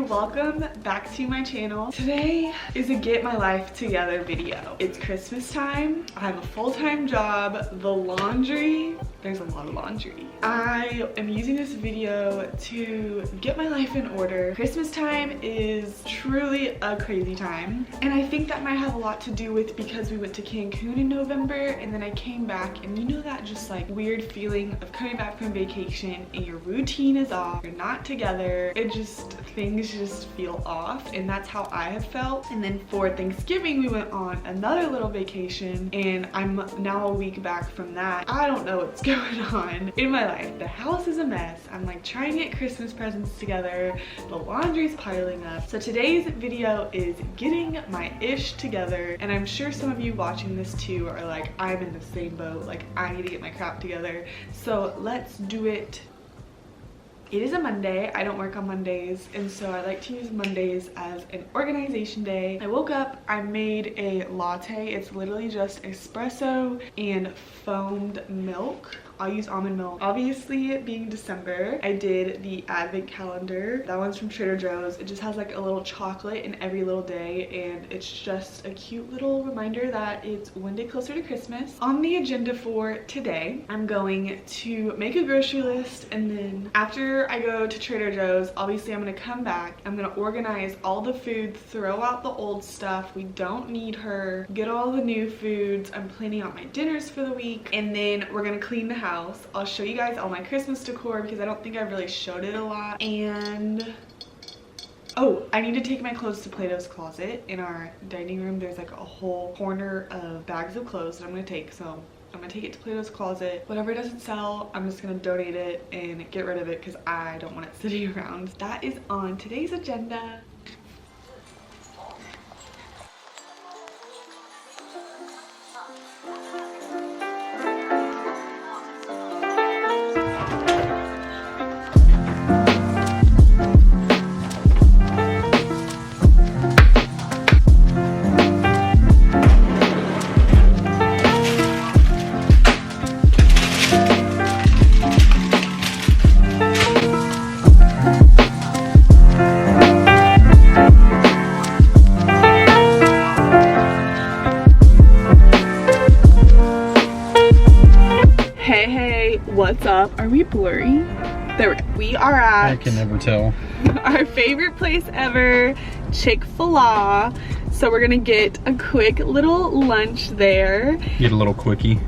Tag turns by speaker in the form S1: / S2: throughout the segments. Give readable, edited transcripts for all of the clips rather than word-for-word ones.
S1: welcome back to my channel. Today is a get my life together video. It's Christmas time. I have a full-time job. The laundry, there's a lot of laundry. I am using this video to get my life in order. Christmas time is truly a crazy time, and I think that might have a lot to do with because we went to Cancun in November and then I came back, and you know that just like weird feeling of coming back from vacation and your routine is off, you're not together, things just feel off, and that's how I have felt. And then for Thanksgiving we went on another little vacation, and I'm now a week back from that. I don't know what's going on in my life. The house is a mess. I'm like trying to get Christmas presents together. The laundry's piling up. So today's video is getting my ish together, and I'm sure some of you watching this too are like, I'm in the same boat, like I need to get my crap together. So let's do it. It is a Monday. I don't work on Mondays, and so I like to use Mondays as an organization day. I woke up, I made a latte. It's literally just espresso and foamed milk. I'll use almond milk. Obviously, being December, I did the advent calendar. That one's from Trader Joe's. It just has like a little chocolate in every little day, and it's just a cute little reminder that it's one day closer to Christmas. On the agenda for today, I'm going to make a grocery list, and then after I go to Trader Joe's, obviously I'm gonna come back. I'm gonna organize all the food, throw out the old stuff we don't need her, get all the new foods. I'm planning out my dinners for the week, and then we're gonna clean the house. I'll show you guys all my Christmas decor because I don't think I've really showed it a lot. And oh, I need to take my clothes to Plato's Closet. In our dining room there's like a whole corner of bags of clothes that I'm gonna take, so I'm gonna take it to Plato's Closet. Whatever doesn't sell, I'm just gonna donate it and get rid of it because I don't want it sitting around. That is on today's agenda. What's up? Are we blurry? There we are at,
S2: I can never tell,
S1: our favorite place ever, Chick-fil-A. So we're gonna get a quick little lunch there.
S2: Get a little quickie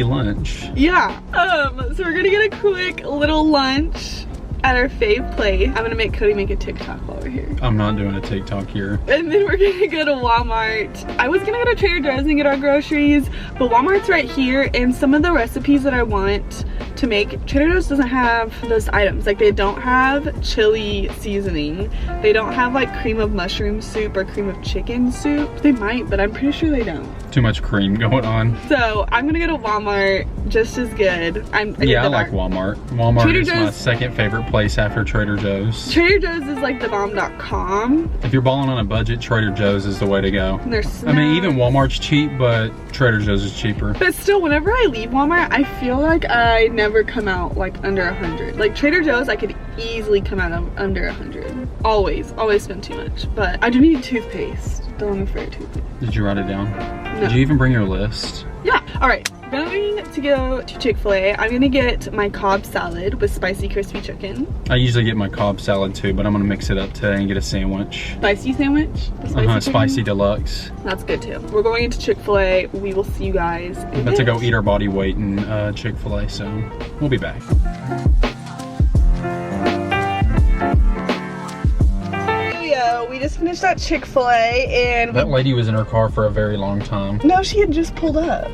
S2: lunch.
S1: Yeah. So we're gonna get a quick little lunch at our fave place. I'm gonna make Cody make a TikTok while we're here.
S2: I'm not doing a TikTok here.
S1: And then we're gonna go to Walmart. I was gonna go to Trader Joe's and get our groceries, but Walmart's right here, and some of the recipes that I want to make, Trader Joe's doesn't have those items. Like, they don't have chili seasoning. They don't have like cream of mushroom soup or cream of chicken soup. They might, but I'm pretty sure they don't.
S2: Too much cream going on.
S1: So I'm gonna go to Walmart, just as good. I
S2: like Walmart. Walmart is my second favorite place after Trader Joe's.
S1: Trader Joe's is like the bomb.com.
S2: If you're balling on a budget, Trader Joe's is the way to go.
S1: And there's snacks.
S2: I mean, even Walmart's cheap, but Trader Joe's is cheaper.
S1: But still, whenever I leave Walmart, I feel like I never come out like under 100. Like Trader Joe's, I could easily come out under 100. Always spend too much. But I do need toothpaste. Don't let me forget toothpaste.
S2: Did you write it down?
S1: No.
S2: Did you even bring your list?
S1: Yeah. All right. Going to go to Chick-fil-A. I'm gonna get my Cobb salad with spicy crispy chicken.
S2: I usually get my Cobb salad too, but I'm gonna mix it up today and get a sandwich.
S1: Spicy sandwich?
S2: Spicy deluxe.
S1: That's good too. We're going into Chick-fil-A. We will see you guys in a
S2: about to go eat our body weight in Chick-fil-A, so we'll be back.
S1: We just finished at Chick-fil-A, and
S2: that lady was in her car for a very long time.
S1: No, she had just pulled up.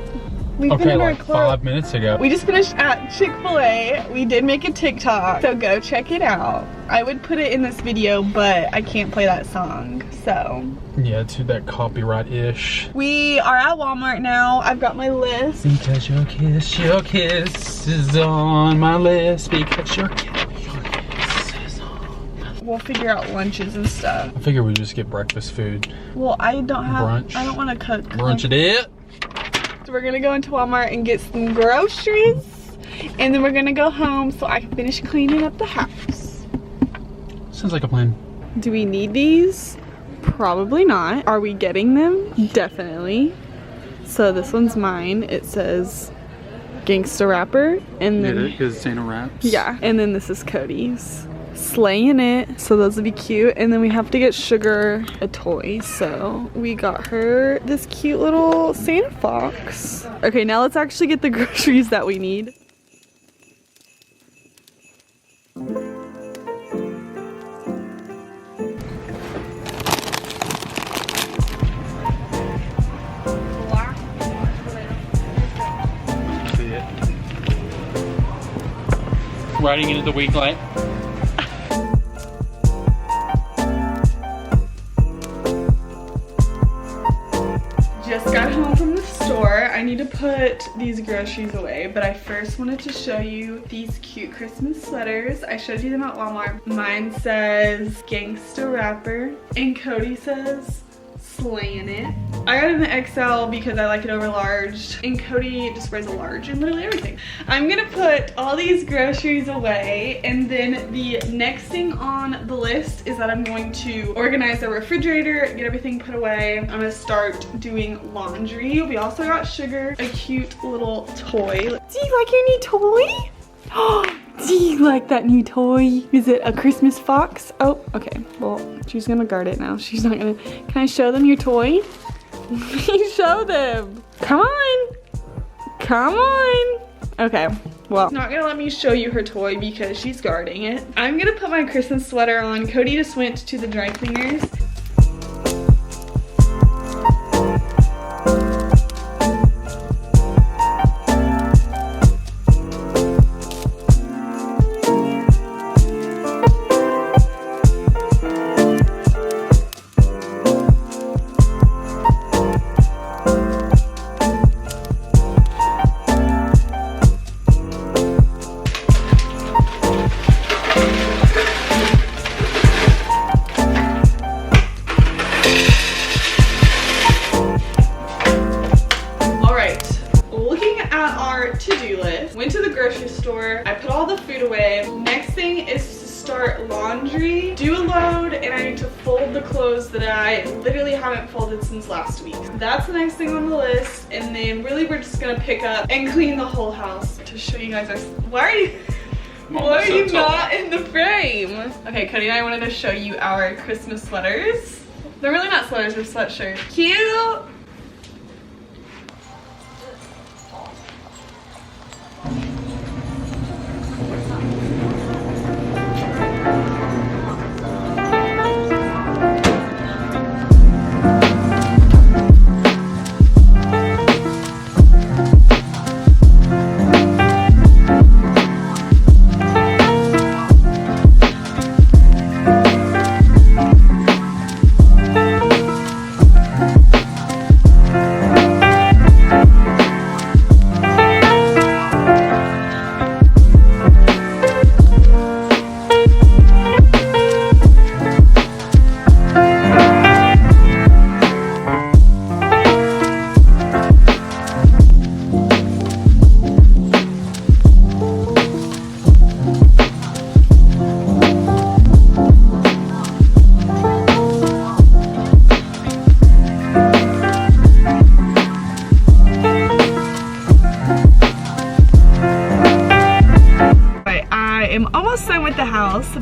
S1: We've been in our car
S2: 5 minutes ago.
S1: We just finished at Chick-fil-A. We did make a TikTok, so go check it out. I would put it in this video, but I can't play that song, so.
S2: Yeah, it's that copyright-ish.
S1: We are at Walmart now. I've got my list.
S2: Because your kiss is on my list. Because your kiss is on.
S1: We'll figure out lunches and stuff.
S2: I figure we just get breakfast food.
S1: Well, I don't have
S2: brunch.
S1: I don't want to cook.
S2: Brunch it.
S1: So we're gonna go into Walmart and get some groceries, and then we're gonna go home so I can finish cleaning up the house.
S2: Sounds like a plan.
S1: Do we need these? Probably not. Are we getting them? Definitely. So this one's mine. It says Gangsta Rapper. And then,
S2: because it's in a wraps.
S1: yeah. And then this is Cody's. Slaying it. So those would be cute. And then we have to get Sugar a toy. So we got her this cute little Santa Fox. Okay, now let's actually get the groceries that we need.
S2: Riding into the weak light.
S1: Just got home from the store. I need to put these groceries away, but I first wanted to show you these cute Christmas sweaters. I showed you them at Walmart. Mine says Gangsta Rapper and Cody says Slaying It. I got it in the XL because I like it over large, and Cody just wears a large in literally everything. I'm gonna put all these groceries away, and then the next thing on the list is that I'm going to organize the refrigerator, get everything put away. I'm gonna start doing laundry. We also got Sugar a cute little toy. Do you like your new toy? Oh, do you like that new toy? Is it a Christmas fox? Oh, okay. Well, she's gonna guard it now. She's not gonna. Can I show them your toy? Show them. Come on. Come on. Okay. Well, she's not gonna let me show you her toy because she's guarding it. I'm gonna put my Christmas sweater on. Cody just went to the dry cleaners. Went to the grocery store, I put all the food away. Next thing is to start laundry, do a load, and I need to fold the clothes that I literally haven't folded since last week. That's the next thing on the list, and then really we're just gonna pick up and clean the whole house to show you guys our, why are you not in the frame? Okay, Cody and I wanted to show you our Christmas sweaters. They're really not sweaters, they're sweatshirts. Cute!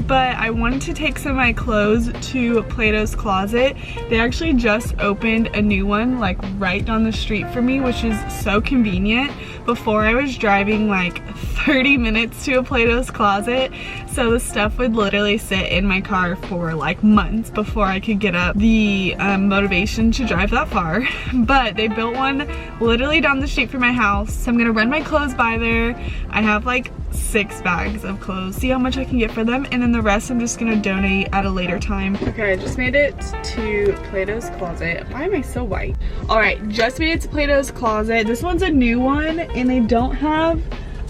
S1: But I wanted to take some of my clothes to Plato's Closet. They actually just opened a new one like right down the street from me, which is so convenient. Before I was driving like 30 minutes to a Plato's Closet, so the stuff would literally sit in my car for like months before I could get up the motivation to drive that far. But they built one literally down the street from my house, so I'm gonna run my clothes by there. I have like 6 bags of clothes, see how much I can get for them, and then the rest I'm just gonna donate at a later time. Okay, I just made it to Plato's Closet. Why am I so white? Alright, just made it to Plato's Closet. This one's a new one and they don't have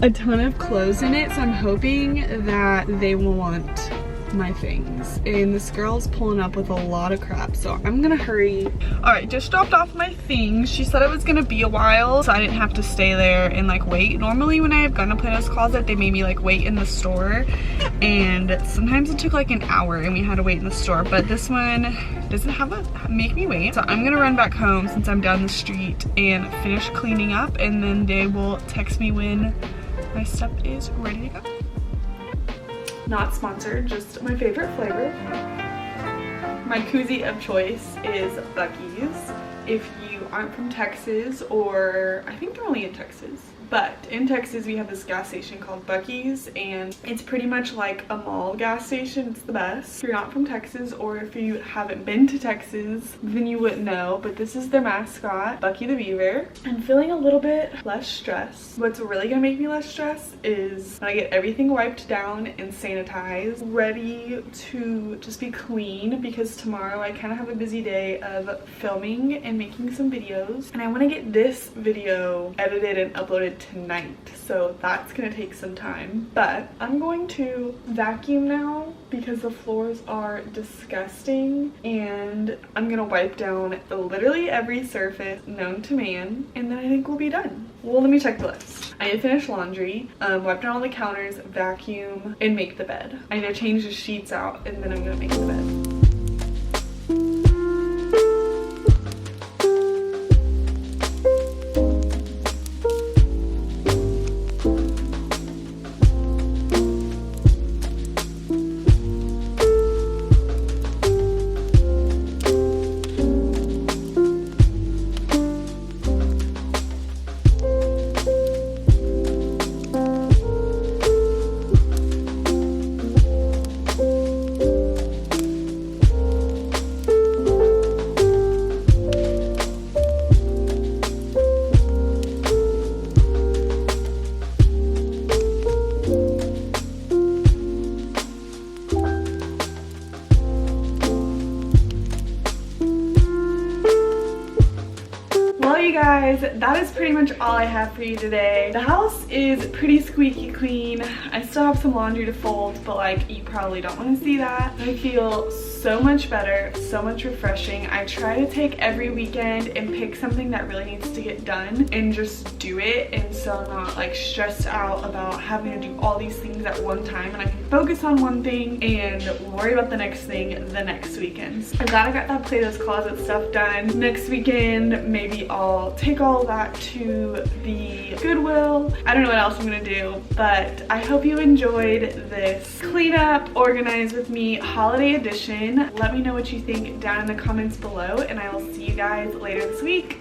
S1: a ton of clothes in it, so I'm hoping that they will want my things, and this girl's pulling up with a lot of crap, so I'm gonna hurry. All right, just dropped off my things. She said it was gonna be a while, so I didn't have to stay there and like wait. Normally when I have gone to Plato's Closet, they made me like wait in the store, and sometimes it took like an hour and we had to wait in the store, but this one doesn't make me wait. So I'm gonna run back home since I'm down the street and finish cleaning up, and then they will text me when my stuff is ready to go. Not sponsored, just my favorite flavor. My koozie of choice is Buc-ee's. If you aren't from Texas, or I think they're only in Texas, but in Texas we have this gas station called Buc-ee's, and it's pretty much like a mall gas station. It's the best. If you're not from Texas, or if you haven't been to Texas, then you wouldn't know, but this is their mascot, Bucky the Beaver. I'm feeling a little bit less stressed. What's really gonna make me less stressed is when I get everything wiped down and sanitized, ready to just be clean, because tomorrow I kind of have a busy day of filming and making some videos, and I want to get this video edited and uploaded tonight, so that's gonna take some time. But I'm going to vacuum now because the floors are disgusting, and I'm gonna wipe down literally every surface known to man, and then I think we'll be done. Well, let me check the list. I need to finish laundry, wipe down all the counters, vacuum, and make the bed. I need to change the sheets out, and then I'm gonna make the bed. Guys, that is pretty much all I have for you today. The house is pretty squeaky clean. I still have some laundry to fold, but like, you probably don't want to see that. I feel so much better, so much refreshing. I try to take every weekend and pick something that really needs to get done and just do it, and so I'm not like stressed out about having to do all these things at one time, and I can focus on one thing and worry about the next thing the next weekend. I'm glad I got that Plato's Closet stuff done. Next weekend, maybe I'll take all that to the Goodwill. I don't know what else I'm gonna do, but I hope you enjoyed this cleanup, organize with me holiday edition. Let me know what you think down in the comments below, and I will see you guys later this week.